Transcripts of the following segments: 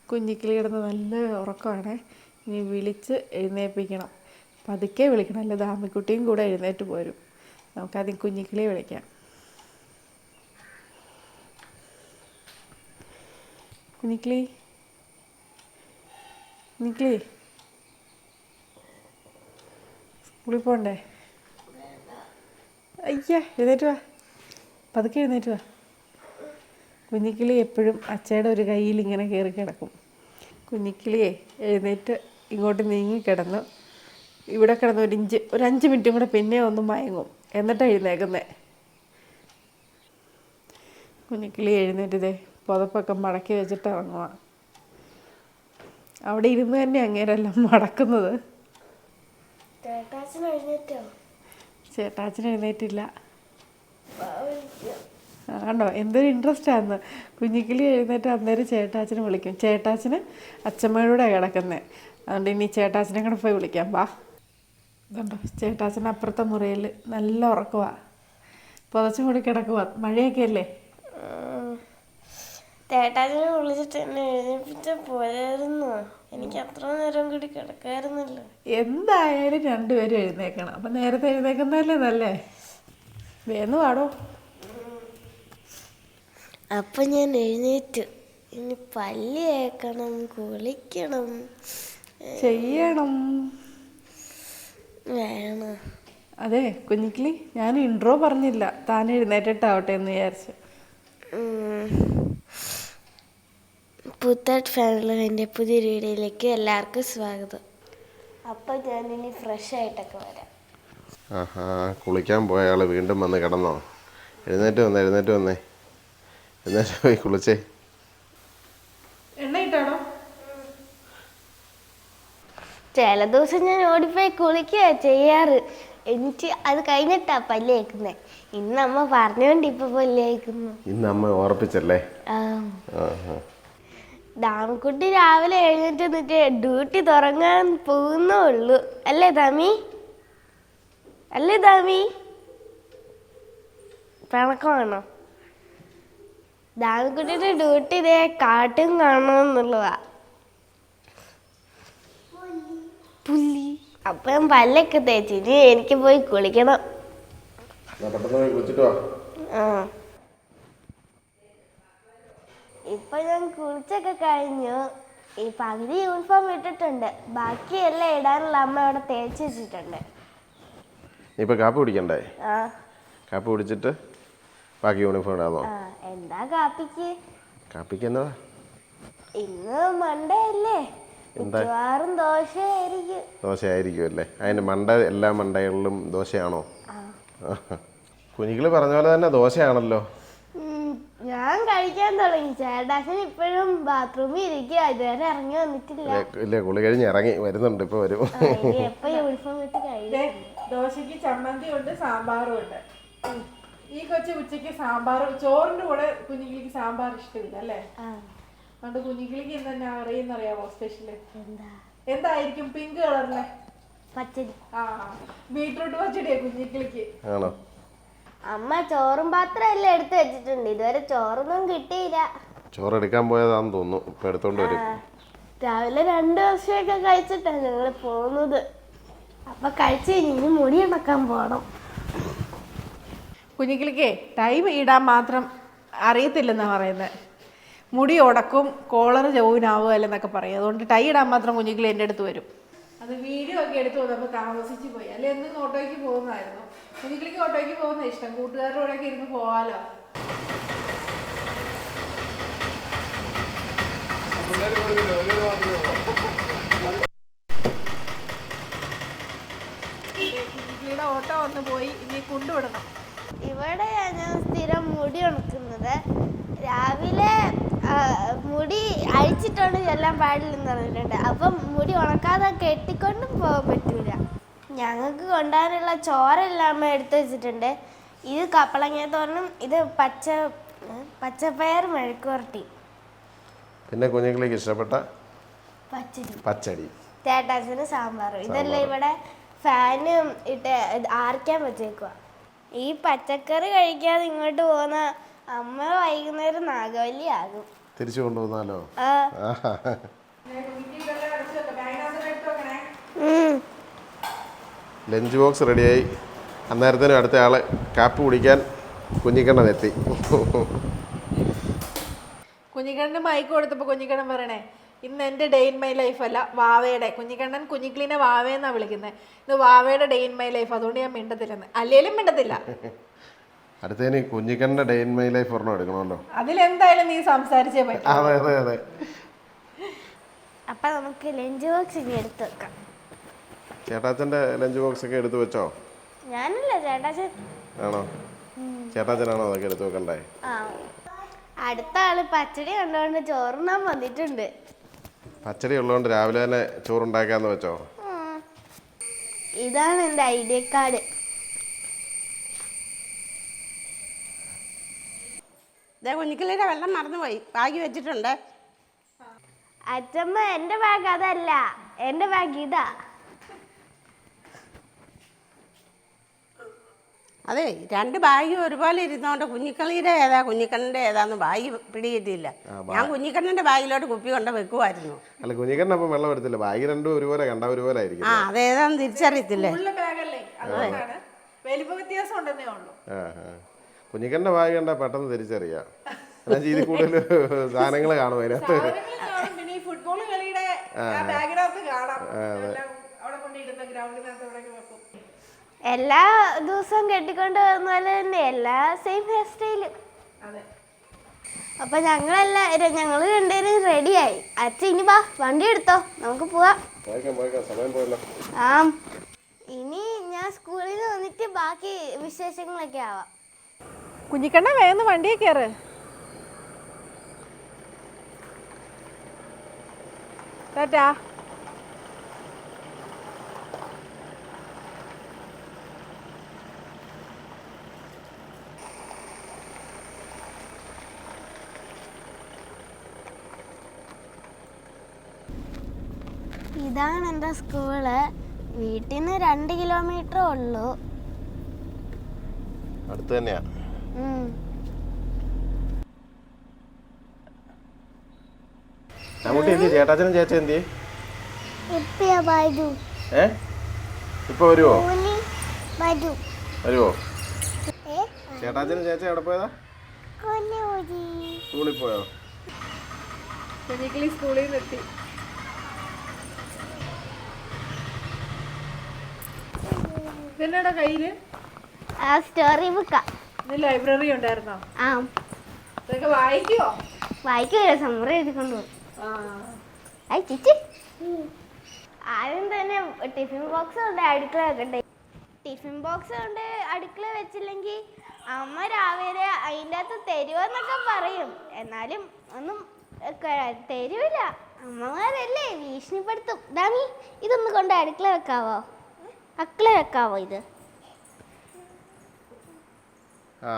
കുഞ്ഞിക്കിളി കിടന്ന് നല്ല ഉറക്കമാണ്. ഇനി വിളിച്ച് എഴുന്നേൽപ്പിക്കണം. പതുക്കെ വിളിക്കണം, അല്ല ദാമിക്കുട്ടിയും കൂടെ എഴുന്നേറ്റ് പോരും. നമുക്കാദ്യം കുഞ്ഞിക്കിളിയെ വിളിക്കാം. കുഞ്ഞിക്കിളി, കുഞ്ഞിക്കിളി, സ്കൂളിൽ പോകണ്ടേ? അയ്യ, എഴുന്നേറ്റ് വാ, പതുക്കെ എഴുന്നേറ്റ് വാ. കുഞ്ഞിക്കിളി എപ്പോഴും അച്ചയുടെ ഒരു കയ്യിൽ ഇങ്ങനെ കയറി കിടക്കും. കുഞ്ഞിക്കിളിയെ എഴുന്നേറ്റ് ഇങ്ങോട്ട് നീങ്ങിക്കിടന്ന് ഇവിടെ കിടന്ന് ഒരു 5 മിനിറ്റും കൂടെ പിന്നെ ഒന്ന് മയങ്ങും, എന്നിട്ടാണ് എഴുന്നേക്കുന്നത്. കുഞ്ഞിക്കിളി എഴുന്നേറ്റതേ പുതപ്പൊക്കെ മടക്കി വെച്ചിട്ട് ഇറങ്ങുക. അവിടെ ഇരുന്ന് തന്നെ അങ്ങേരെല്ലാം മടക്കുന്നത്. ചേട്ടാച്ചൻ എഴുന്നേറ്റില്ല. ആണോ? എന്തൊരു ഇൻട്രസ്റ്റ് ആണെന്ന്. കുഞ്ഞിക്കിളി എഴുന്നേറ്റ് അന്നേരം ചേട്ടാച്ചനെ വിളിക്കും. ചേട്ടാച്ചന് അച്ഛമ്മയുടെ കിടക്കുന്നത്, അതുകൊണ്ട് ഇനി ചേട്ടാച്ചനെ കൂടെ പോയി വിളിക്കാം. വാ. ഇതുണ്ടോ, ചേട്ടാച്ചൻ അപ്പുറത്തെ മുറിയിൽ നല്ല ഉറക്കമാണ്, പുതച്ചും കൂടി കിടക്കുക. മഴയൊക്കെ അല്ലേ. ചേട്ടാച്ചനെ വിളിച്ചിട്ട് എന്നെ എഴുന്നേപ്പിച്ച പോയായിരുന്നു. എനിക്ക് അത്ര നേരം കൂടി കിടക്കായിരുന്നല്ലോ. എന്തായാലും രണ്ടുപേരും എഴുന്നേക്കണം. അപ്പം നേരത്തെ എഴുന്നേക്കുന്നതല്ലേ നല്ലേ. വേന്ന് പാടോ. അപ്പം ഞാൻ എഴുന്നേറ്റ്. ഇനി പല്ല് തേക്കണം, കുളിക്കണം, ചെയ്യണം. വേണം. അതെ കുഞ്ഞിക്കിളി, ഞാൻ ഇൻട്രോ പറഞ്ഞില്ല, താൻ എഴുന്നേറ്റിട്ടാവട്ടെ എന്ന് വിചാരിച്ചു. പുത്തട്ട് ഫാമിലി എൻ്റെ പുതിയൊരു വീഡിയോയിലേക്ക് എല്ലാവർക്കും സ്വാഗതം. അപ്പം ഞാനിനി ഫ്രഷ് ആയിട്ടൊക്കെ വരാം. ആഹാ, കുളിക്കാൻ പോയ ആൾ വീണ്ടും വന്ന് കിടന്നോ? എഴുന്നേറ്റ് വന്നേ, എഴുന്നേറ്റ് പോയി കുളിച്ചേ. എണ്ണ ഇട്ടാണോ? ചില ദിവസം ഞാൻ ഓടിപ്പോയി കുളിക്കുക ചെയ്യാറ്. എനിക്ക് അത് കഴിഞ്ഞിട്ടാ പല്ല് തേക്കുന്നത്. ഇന്ന് അമ്മ പറഞ്ഞോണ്ട് ഇപ്പൊ പല്ല് തേക്കുന്നു. ഇന്ന് അമ്മ ഓർപ്പിച്ചല്ലേ? ദാമക്കുട്ടി രാവിലെ എഴുന്നേറ്റ് നിന്നിട്ട് ഡ്യൂട്ടി തുടങ്ങാൻ പോകുന്നേ ഉള്ളൂ. അല്ലേ ദാമി? പിണക്കമാണോ? ദാമക്കുട്ടിയുടെ ഡ്യൂട്ടി ഇതേ കാട്ടും കാണണമെന്നുള്ളതാ. പുല്ലി. അപ്പൊ ഞാൻ പല്ലൊക്കെ തേച്ചിട്ട് എനിക്ക് പോയി കുളിക്കണം. ഇപ്പൊ ഞാൻ കുളിച്ചൊക്കെ കഴിഞ്ഞു. ഈ പകുതി യൂണിഫോം ഇട്ടിട്ടുണ്ട്, ബാക്കിയെല്ലാം ഇടാനുള്ള അമ്മ അവിടെ തേച്ച് വെച്ചിട്ടുണ്ട്. ഇപ്പൊ കാപ്പി കുടിക്കണ്ടേ? കാപ്പി കുടിച്ചിട്ട് ബാക്കി യൂണിഫോം ഇടാമോ? എന്താ കാപ്പിക്ക്? കാപ്പിക്ക് എന്നതാ? ഇന്ന് മൺഡേ അല്ലേ, മിക്കവാറും ദോശയായിരിക്കും അല്ലേ? അതിന് എല്ലാ മണ്ടകളിലും ദോശയാണോ? കുഞ്ഞിക്കിളി പറഞ്ഞ പോലെ തന്നെ ദോശയാണല്ലോ. ഞാൻ കഴിക്കാൻ തുടങ്ങി. ചേട്ടാച്ചൻ ഇപ്പോഴും ബാത്റൂമിൽ ഇരിക്കുക, ഇതുവരെ ഇറങ്ങി വന്നിട്ടില്ല. ഇല്ല, കുളി കഴിഞ്ഞ് ഇറങ്ങി വരുന്നുണ്ട്, ഇപ്പൊ വരും. എപ്പോ യൂണിഫോം ഇട്ട് കഴിയും. ദോശക്ക് ചമ്മന്തി ഉണ്ട്, സാമ്പാറും ഉണ്ട്. ഈ കൊച്ചു ഉച്ചക്ക് സാമ്പാർ, ചോറിന്റെ കൂടെ കുഞ്ഞിക്കിളിക്ക് സാമ്പാർ ഇഷ്ടമില്ല അല്ലേ? അതുകൊണ്ട് കുഞ്ഞിക്കിളിക്ക് എന്തെന്നെ അറിയാമോ സ്പെഷ്യല്? എന്തായിരിക്കും? പിങ്ക് കളറിലെ പച്ചടി. ബീട്രൂട്ട് പച്ചടിയാ കുഞ്ഞിക്കിളിക്ക്. ആണോ? അമ്മ ചോറും പാത്രം എല്ലാം എടുത്ത് വെച്ചിട്ടുണ്ട്, ഇതുവരെ ചോറൊന്നും കിട്ടിയില്ല. ചോറ് എടുക്കാൻ പോയതാന്ന് തോന്നുന്നു, ഇപ്പൊ എടുത്തോണ്ട് വരും. രാവിലെ 2 ദിവസമൊക്കെ കഴിച്ചിട്ടാണ് ഞങ്ങള് പോകുന്നത്. അപ്പൊ കഴിച്ച് ഇനി മുടി ഉണക്കാൻ പോണം. കുഞ്ഞിക്കിളിക്ക് ടൈം ഇടാൻ മാത്രം അറിയത്തില്ലെന്നാ പറയുന്നത്. മുടി ഉടക്കും, കോളർ ചൗവിനാവുകയല്ലെന്നൊക്കെ പറയും. അതുകൊണ്ട് ടൈ ഇടാൻ മാത്രം കുഞ്ഞിക്കിളി എൻ്റെ അടുത്ത് വരും. അത് വീഡിയോ ഒക്കെ എടുത്ത് വന്നപ്പോൾ താമസിച്ച് പോയി. അല്ലെ എന്നും ഓട്ടോയ്ക്ക് പോകുന്നതായിരുന്നു. കുഞ്ഞിക്കിളിക്ക് ഓട്ടോയ്ക്ക് പോകുന്ന ഇഷ്ടം, കൂട്ടുകാരുടെ കൂടെ ഒക്കെ ഇരുന്ന് പോവാലോ. കുഞ്ഞിക്കിളിയുടെ ഓട്ടോ വന്ന് പോയി, ഇനി കൊണ്ടുവിടണം. ഇവിടെ ഞാൻ സ്ഥിരം മുടി ഉണക്കുന്നത്. രാവിലെ മുടി അഴിച്ചിട്ടുണ്ട് ചെല്ലാൻ പാടില്ലെന്ന് പറഞ്ഞിട്ടുണ്ട്. അപ്പം മുടി ഉണക്കാതെ കെട്ടിക്കൊണ്ടും പോകാൻ പറ്റൂല. ഞങ്ങൾക്ക് കൊണ്ടുപോകാനുള്ള ചോറെല്ലാം എടുത്ത് വെച്ചിട്ടുണ്ട്. ഇത് കപ്പളങ്ങ തോരനും, ഇത് പച്ചപ്പയർ മെഴുക്കുവരട്ടി, പിന്നെ കുഞ്ഞുങ്ങൾക്ക് ഇഷ്ടപ്പെട്ട പച്ചടി, ചേട്ടാച്ചന് സാമ്പാറും. ഇതെല്ലാം ഇവിടെ ഫാനും ഇട്ട് ആർക്കാൻ വെച്ചേക്കുക. ഈ പച്ചക്കറി കഴിക്കാതെ ഇങ്ങോട്ട് പോകുന്ന അമ്മ വൈകുന്നേരം നാഗവല്ലി ആകും. തിരിച്ചു കൊണ്ടുവന്നാലോ? ലഞ്ച് ബോക്സ് റെഡിയായി. അന്നേരത്തിനും അടുത്ത ആള് കാപ്പി കുടിക്കാൻ കുഞ്ഞിക്കണ്ണൻ എത്തി. കുഞ്ഞിക്കണ്ണന് മൈക്ക് കൊടുത്തപ്പോൾ കുഞ്ഞിക്കണ്ണൻ പറയണേ, ഇന്ന് എൻ്റെ ഡേ ഇൻ മൈ ലൈഫ് അല്ല, വാവയുടെ. കുഞ്ഞിക്കണ്ണൻ കുഞ്ഞിക്കിളിനെ വാവയെന്നാണ് വിളിക്കുന്നത്. ഇത് വാവയുടെ ഡേ ഇൻ മൈ ലൈഫ്, അതുകൊണ്ട് ഞാൻ മിണ്ടത്തില്ലെന്ന്. അല്ലേലും മിണ്ടത്തില്ല. അടുത്തതിന് കുഞ്ഞിക്കണ്ണൻ്റെ ഡേ ഇൻ മൈ ലൈഫ് ഒരെണ്ണം എടുക്കണമല്ലോ. അതിലെന്തായാലും നീ സംസാരിച്ചേ പറ്റും. അതെ അതെ അതെ. അപ്പൊ നമുക്ക് ലഞ്ച് ബോക്സ് ഇനി എടുത്ത് വെക്കാം. ചേട്ടാച്ചൻ്റെ ലഞ്ച് ബോക്സ് ഒക്കെ എടുത്തു വെച്ചോ? ഞാനല്ല, ചേട്ടാച്ചൻ. ആണോ? ചേട്ടാച്ചനാണോ അതൊക്കെ എടുത്തു വെക്കണ്ടേ? ആ, അടുത്ത ആള് പച്ചടി കണ്ടുകൊണ്ട് ചോറുണ്ണാൻ വന്നിട്ടുണ്ട്. പച്ചടി ഉള്ളതുകൊണ്ട് രാവിലെ തന്നെ ചോറുണ്ടാക്കാന്ന് വെച്ചോ? ഇതാണ് എൻ്റെ ഐഡിയ കാർഡ്. കുഞ്ഞിക്കിളിയുടെ വെള്ളം മറന്നുപോയി, ബാഗ് വെച്ചിട്ടുണ്ട്. അച്ഛമ്മ, എൻ്റെ ബാഗ് അതല്ല, എൻ്റെ ബാഗ് ഇതാ. അതെ, രണ്ട് ബാഗ് ഒരുപോലെ ഇരുന്നോണ്ട് കുഞ്ഞിക്കളിയുടെ ഏതാ കുഞ്ഞിക്കണ്ണൻ്റെ ഏതാന്ന് ബാഗ് പിടികിട്ടിയില്ല. ഞാൻ കുഞ്ഞിക്കണ്ണൻ്റെ ബാഗിലോട്ട് കുപ്പി കൊണ്ട് വെക്കുമായിരുന്നു. അല്ല, കുഞ്ഞിക്കണ്ണൻ അപ്പം വെള്ളം എടുത്തില്ല. ബാഗ് രണ്ടും ഒരുപോലെ കണ്ട ഒരുപോലെ ആയിരിക്കും. ആ, അതേതാന്ന് തിരിച്ചറിയത്തില്ലേ. കുഞ്ഞിക്കണ്ണൻ്റെ ബാഗ് കണ്ടാൽ പെട്ടെന്ന് തിരിച്ചറിയാം. എന്നാൽ ഇതിൽ കൂടുതൽ സാധനങ്ങൾ കാണും അതിനകത്ത്. എല്ലാ ദിവസവും കെട്ടിക്കൊണ്ട് പോകുന്ന പോലെ തന്നെ എല്ലാ സെയിം ഹെയർ സ്റ്റൈലും. അപ്പൊ ഞങ്ങൾ രണ്ടുപേരും റെഡിയായി. അച്ഛൻ ഇനി വാ, വണ്ടി എടുത്തോ, നമുക്ക് പോവാം. ആ, ഇനി ഞാൻ സ്കൂളിൽ നിന്ന് വന്നിട്ട് ബാക്കി വിശേഷങ്ങളൊക്കെ ആവാം. കുഞ്ഞിക്കണ്ണ വേഗം വണ്ടിയെ കയറ്. ടാറ്റാ. ഇതാണ് എൻ്റെ സ്കൂള്. വീട്ടിൽ നിന്ന് 2 കിലോമീറ്റർ ഉള്ളൂ. അടുത്ത് തന്നെയാ. ചേട്ടാച്ചനും ചേച്ചി എന്തി? ഇപ്പൊ വരുവോ? ചേട്ടാച്ചനും ചേച്ചി എവിടെ പോയതാ? സ്കൂളിൽ പോയോ? കുഞ്ഞിക്കിളി സ്കൂളിൽ നിന്ന് എത്തി. ഇതെന്നാടാ കയ്യില്? സ്റ്റോറി ബുക്കാ. ലൈബ്രറി ഉണ്ടായിരുന്നോ? ആ, ഇതൊക്കെ വായിക്കുവോ? വായിക്കില്ല, സമ്മറി എഴുതിക്കൊണ്ട് പോകും. ആദ്യം തന്നെ ടിഫിൻ ബോക്സ് കൊണ്ട് അടുക്കള വെക്കട്ടെ. ടിഫിൻ ബോക്സ് കൊണ്ട് അടുക്കള വെച്ചില്ലെങ്കിൽ അമ്മ രാവിലെ അതിൻ്റെ അകത്ത് തരുമെന്നൊക്കെ പറയും. എന്നാലും ഒന്നും തരൂല. അമ്മമാരല്ലേ, ഭീഷണിപ്പെടുത്തും. ഡാമി, ഇതൊന്ന് കൊണ്ട് അടുക്കള വെക്കാവോ? ഇത്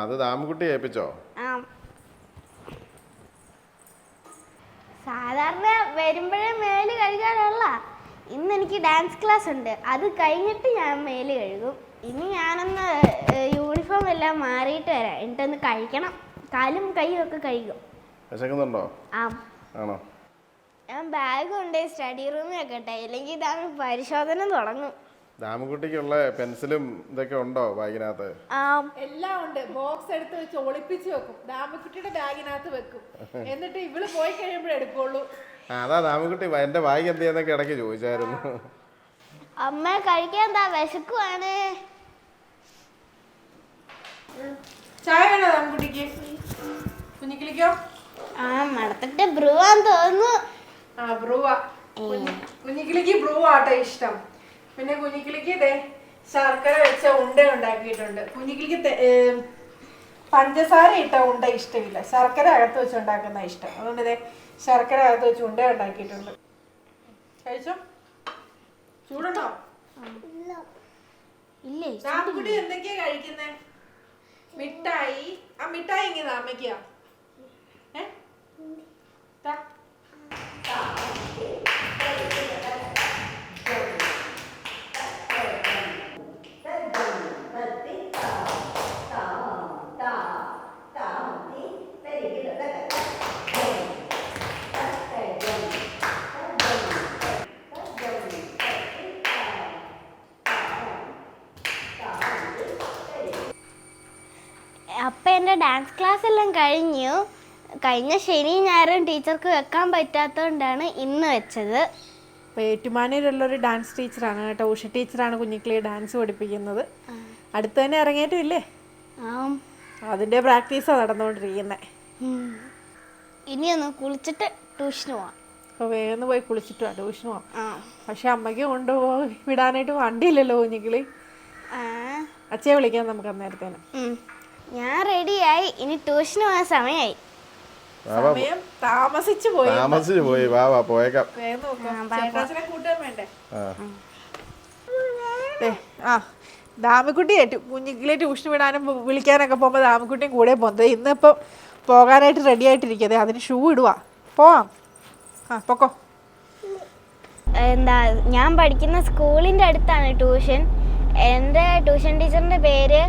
അത് ദാമുകുട്ടി ഏൽപ്പിച്ചോ? ആ, സാധാരണ വരുമ്പോഴേ മേല് കഴുകാനുള്ള. ഇന്ന് എനിക്ക് ഡാൻസ് ക്ലാസ് ഉണ്ട്, അത് കഴിഞ്ഞിട്ട് ഞാൻ മേല് കഴുകും. ഇനി ഞാനൊന്ന് യൂണിഫോം എല്ലാം മാറിയിട്ട് വരാം, എന്നിട്ടൊന്ന് കഴിക്കണം. കാലും കൈയും ഒക്കെ കഴുകും. വിശക്കുന്നുണ്ടോ? ആ. ആണോ? ഞാൻ ബാഗ് കൊണ്ട് സ്റ്റഡി റൂമിൽ വെക്കട്ടെ, ഇല്ലെങ്കിൽ ഇതാണ് പരിശോധന തുടങ്ങും. ദാമുകുട്ടിക്കുള്ള പെൻസിലും ഇതൊക്കെ ഉണ്ടോ ബാഗിനകത്ത്? എല്ലാം ഉണ്ട്. ബോക്സ് എടുത്ത് വെച്ച് ഒളിപ്പിച്ച് വെക്കും. ദാമുക്കുട്ടിയുടെ ബാഗിനകത്ത് വെക്കും. എന്നിട്ട് ഇവള് പോയി കഴിയുമ്പോഴേ എടുക്കുള്ളൂ. അതാ ദാമുകുട്ടി എന്റെ ബാഗ് എന്ത് ചെയ്യുന്നൊക്കെ ഇടയ്ക്ക് ചോദിച്ചായിരുന്നു. അമ്മ കഴിക്കാൻ എന്താ, വിശക്കുവാണ്. ചായ വേണോ ദാമുക്കുട്ടിക്ക്? കുഞ്ഞിക്കിളിക്കോ? ആ, മടത്തിട്ട് ബ്രൂവാന്ന് തോന്നുന്നു. ബ്രൂവാ. കുഞ്ഞിക്കിളിക്ക് ബ്രൂ ആട്ടോ ഇഷ്ടം. പിന്നെ കുഞ്ഞിക്കിളിക്ക് ഇതേ ശർക്കര വെച്ച ഉണ്ട ഉണ്ടാക്കിയിട്ടുണ്ട്. കുഞ്ഞിക്കിളിക്ക് പഞ്ചസാര ഇട്ട ഉണ്ട ഇഷ്ടമില്ല, ശർക്കര അകത്ത് വെച്ച് ഉണ്ടാക്കുന്ന ഇഷ്ടം. അതുകൊണ്ട് ഇതേ ശർക്കര അകത്ത് വെച്ച് ഉണ്ട ഉണ്ടാക്കിയിട്ടുണ്ട്. കഴിച്ചോ? ചൂടുണ്ടോ? ഇല്ലേ, ദാമുക്കുട്ടി എന്തൊക്കെയാ കഴിക്കുന്നേ? മിഠായി. ആ മിഠായി ഇങ്ങനെ അമ്മയ്ക്കാ. ഡാൻസ് ക്ലാസ് എല്ലാം കഴിഞ്ഞു. കഴിഞ്ഞ ശനി ഞായറും ടീച്ചർക്ക് വെക്കാൻ പറ്റാത്തതുകൊണ്ടാണ് ഇന്ന് വെച്ചത്. അപ്പോൾ ഏറ്റുമാനൂരുള്ളൊരു ഡാൻസ് ടീച്ചറാണ് കേട്ടോ, ഉഷ ടീച്ചറാണ് കുഞ്ഞിക്കിളിയെ ഡാൻസ് പഠിപ്പിക്കുന്നത്. അടുത്ത് തന്നെ ഇറങ്ങിയിട്ടില്ലേ? അതിൻ്റെ പ്രാക്ടീസാണ് നടന്നുകൊണ്ടിരിക്കുന്നത്. ഇനിയൊന്ന് കുളിച്ചിട്ട് ട്യൂഷന് പോവാം. അപ്പോൾ വേഗം പോയി കുളിച്ചിട്ട് വാ, ട്യൂഷന് പോവാം. പക്ഷെ അമ്മയ്ക്ക് കൊണ്ടുപോയി വിടാനായിട്ട് വണ്ടിയില്ലല്ലോ കുഞ്ഞിക്കിളി. അച്ഛയെ വിളിക്കാം നമുക്ക് അന്നേരത്തേന്. ഞാൻ റെഡിയായി, ഇനി ട്യൂഷന് പോകാൻ സമയമായി. സമയം താമസിച്ചു പോയി. വാ പോയേക്കാം. വേഗം നോക്കാം, ചേട്ടാച്ചനെ കൂട്ടാൻ വേണ്ടേ? ആ ദാമിക്കുട്ടിയെ കുഞ്ഞിക്കിളിയെ ട്യൂഷൻ വിടാനും വിളിക്കാനൊക്കെ പോകുമ്പോൾ ദാമിക്കുട്ടിയും കൂടെ പോകുന്നത്. ഇന്നിപ്പം പോകാനായിട്ട് റെഡി ആയിട്ടിരിക്കുന്നത്. അതിന് ഷൂ ഇടുവാ. പോവാം. പൊക്കോ. എന്താ, ഞാൻ പഠിക്കുന്ന സ്കൂളിൻ്റെ അടുത്താണ് ട്യൂഷൻ. എൻ്റെ ട്യൂഷൻ ടീച്ചറിൻ്റെ പേര്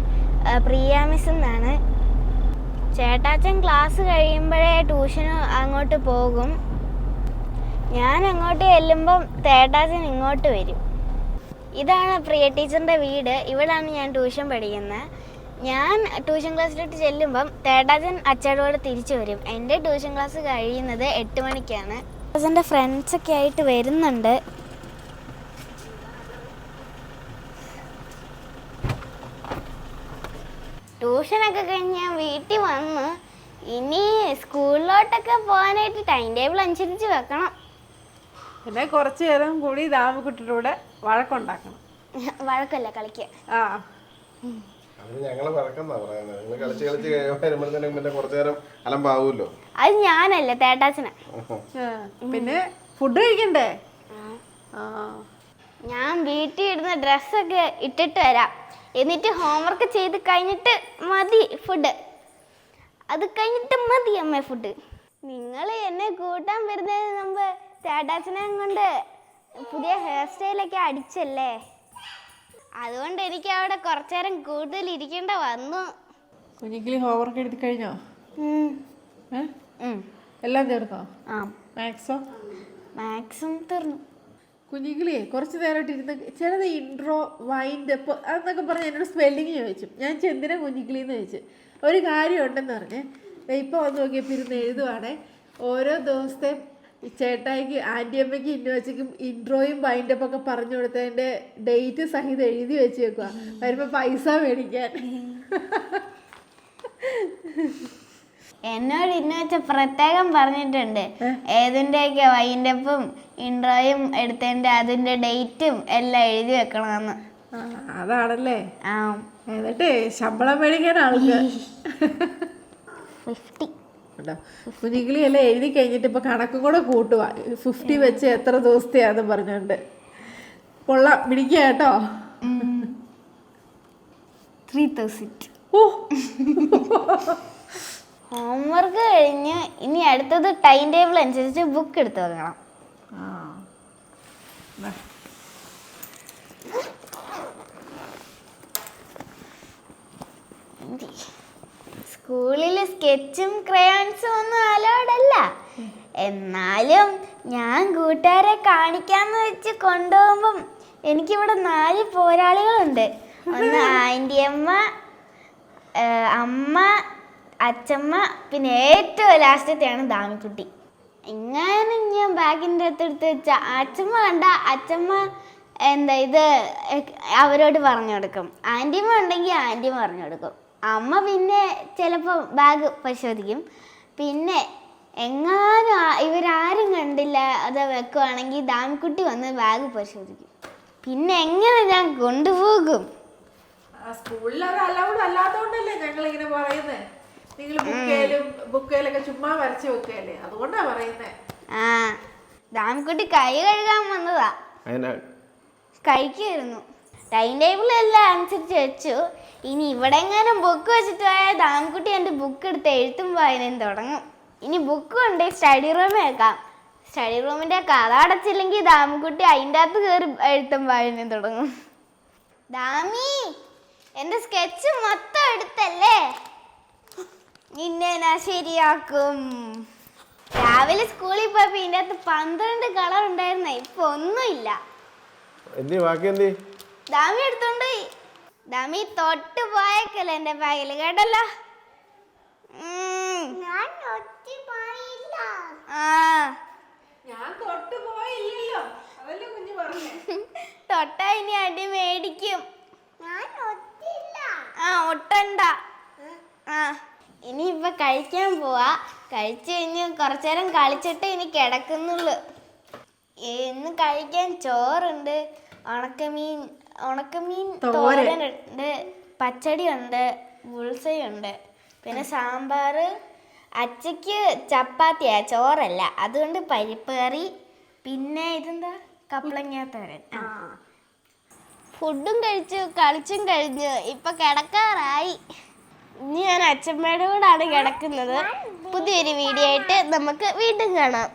പ്രിയ മിസ് എന്നാണ്. ചേട്ടാച്ചൻ ക്ലാസ് കഴിയുമ്പോഴേ ട്യൂഷന് അങ്ങോട്ട് പോകും. ഞാൻ അങ്ങോട്ട് ചെല്ലുമ്പം ചേട്ടാച്ചൻ ഇങ്ങോട്ട് വരും. ഇതാണ് പ്രിയ ടീച്ചറിൻ്റെ വീട്. ഇവിടാണ് ഞാൻ ട്യൂഷൻ പഠിക്കുന്നത്. ഞാൻ ട്യൂഷൻ ക്ലാസ്സിലോട്ട് ചെല്ലുമ്പം ചേട്ടാച്ചൻ അച്ഛനോട് തിരിച്ചു വരും. എൻ്റെ ട്യൂഷൻ ക്ലാസ് കഴിയുന്നത് 8 മണിക്കാണ്. ചേട്ടാച്ചൻ്റെ ഫ്രണ്ട്സൊക്കെ ആയിട്ട് വരുന്നുണ്ട്. ട്യൂഷനൊക്കെ കഴിഞ്ഞ് ഞാൻ വീട്ടിൽ വന്ന് ഇനി സ്കൂളിലോട്ടൊക്കെ പോകാനായിട്ട് ടൈം ടേബിൾ അനുസരിച്ച് വെക്കണം. പിന്നെ കുറച്ച് നേരം കൂടി ദാമിക്കുട്ടിയുടെ കൂടെ വഴക്കുണ്ടാക്കണം. വഴക്കല്ല, കളിക്കുക. ഞങ്ങള് വഴക്കെന്നാ പറയുന്നത്. നിങ്ങൾ കളിച്ച് വരുമ്പോഴത്തേനും പിന്നെ കുറച്ചു നേരം അലമ്പാവൂല്ലോ. അത് ഞാനല്ല, തേട്ടാച്ചന. പിന്നെ ഫുഡ് കഴിക്കണ്ടേ? ഞാൻ വീട്ടിൽ ഇടുന്ന ഡ്രസ്സൊക്കെ ഇട്ടിട്ട് വരാം. എന്നിട്ട് ഹോംവർക്ക് ചെയ്ത് കഴിഞ്ഞിട്ട് മതി ഫുഡ്. അത് കഴിഞ്ഞിട്ട് മതി അമ്മ ഫുഡ്. നിങ്ങൾ എന്നെ കൂട്ടാൻ വരുന്നതിന് മുമ്പ് ചേട്ടാച്ചനെ കൊണ്ട് പുതിയ ഹെയർ സ്റ്റൈലൊക്കെ അടിച്ചല്ലേ, അതുകൊണ്ട് എനിക്ക് അവിടെ കുറച്ചു നേരം കൂടുതൽ ഇരിക്കേണ്ട വന്നു. കുഞ്ഞിക്കിളി ഹോംവർക്ക് എഴുതി കഴിഞ്ഞോ? എല്ലാം തീർന്നോ? മാത്സും തീർന്നു. കുഞ്ഞിക്കിളിയെ കുറച്ച് നേരമായിട്ട് ഇരുന്ന് ചിലത് ഇൻട്രോ വൈൻഡ് അപ്പ് അതെന്നൊക്കെ പറഞ്ഞ് എന്നോട് സ്പെല്ലിങ് ചോദിച്ചു. ഞാൻ എന്തിനാ കുഞ്ഞിക്കിളിന്ന് ചോദിച്ചു. ഒരു കാര്യം ഉണ്ടെന്ന് പറഞ്ഞ് ഇപ്പോൾ വന്ന് നോക്കിയപ്പോൾ ഇരുന്ന് എഴുതുവാണേ. ഓരോ ദിവസത്തെയും ചേട്ടായിക്ക് ആൻറ്റിയമ്മയ്ക്ക് ഇന്നുവച്ചയ്ക്കും ഇൻട്രോയും വൈൻഡപ്പൊക്കെ പറഞ്ഞു കൊടുത്തതിൻ്റെ ഡേറ്റ് സഹിതം എഴുതി വെച്ച് വെക്കുക. വരുമ്പോൾ പൈസ മേടിക്കാൻ. എന്നോട് ഇന്നുവച്ച പ്രത്യേകം പറഞ്ഞിട്ടുണ്ട് ഏതിൻ്റെയൊക്കെ വൈൻഡപ്പും ഇൻട്രോയും എടുത്തതിൻ്റെ അതിൻ്റെ ഡേറ്റും എല്ലാം എഴുതി വെക്കണമെന്ന്. അതാണല്ലേ. എന്നിട്ട് ശമ്പളം മേടിക്കാൻ ആൾക്ക് 50. കുഞ്ഞിക്കിളി എല്ലാം എഴുതി കഴിഞ്ഞിട്ട് ഇപ്പൊ കണക്കും കൂടെ കൂട്ടുക. 50 വെച്ച് എത്ര ദിവസത്തെയാന്ന് പറഞ്ഞോണ്ട്. കൊള്ളാം, പിടിക്കുക കേട്ടോ. 3000. ഹോംവർക്ക് കഴിഞ്ഞ് ഇനി അടുത്തത് ടൈം ടേബിൾ അനുസരിച്ച് ബുക്ക് എടുത്ത് വെക്കണം. സ്കൂളിൽ സ്കെച്ചും ക്രയോൺസും ഒന്നും അലോഡല്ല. എന്നാലും ഞാൻ കൂട്ടുകാരെ കാണിക്കാന്ന് വെച്ച് കൊണ്ടുപോകുമ്പം എനിക്കിവിടെ 4 പോരാളികളുണ്ട്. ഒന്ന് ആൻറ്റിയമ്മ, അമ്മ, അച്ഛമ്മ, പിന്നെ ഏറ്റവും ലാസ്റ്റത്തെയാണ് ദാമിക്കുട്ടി. എങ്ങാനും ഞാൻ ബാഗിൻ്റെ അടുത്തെടുത്ത് വെച്ച അച്ഛമ്മ കണ്ട അച്ഛമ്മ ഇത് അവരോട് പറഞ്ഞു കൊടുക്കും. ആൻറ്റിയമ്മ ഉണ്ടെങ്കിൽ ആൻറ്റിയമ്മ പറഞ്ഞു കൊടുക്കും. അമ്മ പിന്നെ ചിലപ്പോൾ ബാഗ് പരിശോധിക്കും. പിന്നെ എങ്ങാനും ഇവരാരും കണ്ടില്ല അത് വെക്കുവാണെങ്കിൽ ദാമിക്കുട്ടി വന്ന് ബാഗ് പരിശോധിക്കും. പിന്നെ എങ്ങനെ ഞാൻ കൊണ്ടുപോകും? സ്കൂളിൽ അത് അലൗഡ് അല്ലാത്തതുകൊണ്ടല്ലേ ഞങ്ങൾ ഇങ്ങനെ പറയുന്നത്. നിങ്ങൾ ബുക്കേലൊക്കെ ചുമ്മാ വരച്ച് വെക്കല്ലേ, അതുകൊണ്ടാ പറയുന്നേ. ദാമിക്കുട്ടി കൈ കഴുകാൻ വന്നതാ, കഴിക്കുമായിരുന്നു. ടൈം ടേബിൾ എല്ലാം അനുസരിച്ച് വെച്ചു. ഇനി ഇവിടെ എങ്ങാനും ബുക്ക് വെച്ചിട്ട് പോയാൽ ദാമിക്കുട്ടി എൻ്റെ ബുക്ക് എടുത്ത് എഴുത്തും വായനയും തുടങ്ങും. ഇനി ബുക്ക് കൊണ്ട് സ്റ്റഡി റൂമിൽ വെക്കാം. സ്റ്റഡി റൂമിൻ്റെ കഥ അടച്ചില്ലെങ്കിൽ ദാമിക്കുട്ടി അതിൻ്റെ അകത്ത് കയറി എഴുത്തും വായനയും തുടങ്ങും. ദാമി, എൻ്റെ സ്കെച്ച് മൊത്തം എടുത്തല്ലേ? നിന്നെ ഞാൻ ശരിയാക്കും. രാവിലെ സ്കൂളിൽ പോയപ്പോൾ ഇതിൻ്റെ അകത്ത് 12 കളർ ഉണ്ടായിരുന്ന, ഇപ്പൊ ഒന്നുമില്ല. ദാമി എടുത്തോണ്ട് ദാമി തൊട്ട് പോയേക്കല്ലേ എൻ്റെ ബാഗിൽ, കേട്ടല്ലോ. ഞാൻ പോയില്ല. ആ ഞാൻ തൊട്ട് പോയില്ലല്ലോ, അതല്ലേ കുഞ്ഞു പറഞ്ഞേ. തൊട്ട ഇനി അടി മേടിക്കും. ഞാൻ ഒട്ടില്ല. ആ ഒട്ടണ്ട. ആ ഇനി ഇപ്പൊ കഴിക്കാൻ പോവാ. കഴിച്ചു കഴിഞ്ഞ് കുറച്ചു നേരം കളിച്ചിട്ട് ഇനി കിടക്കുന്നുള്ളു. ഇന്ന് കഴിക്കാൻ ചോറുണ്ട്, ഉണക്കമീൻ തോരനുണ്ട്, പച്ചടി ഉണ്ട്, ബുൾസയുണ്ട്, പിന്നെ സാമ്പാർ. അച്ചയ്ക്ക് ചപ്പാത്തിയാ, ചോറല്ല, അതുകൊണ്ട് പരിപ്പ് കറി. പിന്നെ ഇതെന്താ, കപ്പളങ്ങ തോരൻ. ഫുഡും കഴിച്ചു കളിച്ചും കഴിഞ്ഞു, ഇപ്പൊ കിടക്കാറായി. ഇനി ഞാൻ അച്ഛമ്മയുടെ കൂടാണ് കിടക്കുന്നത്. പുതിയൊരു വീഡിയോ ആയിട്ട് നമുക്ക് വീണ്ടും കാണാം.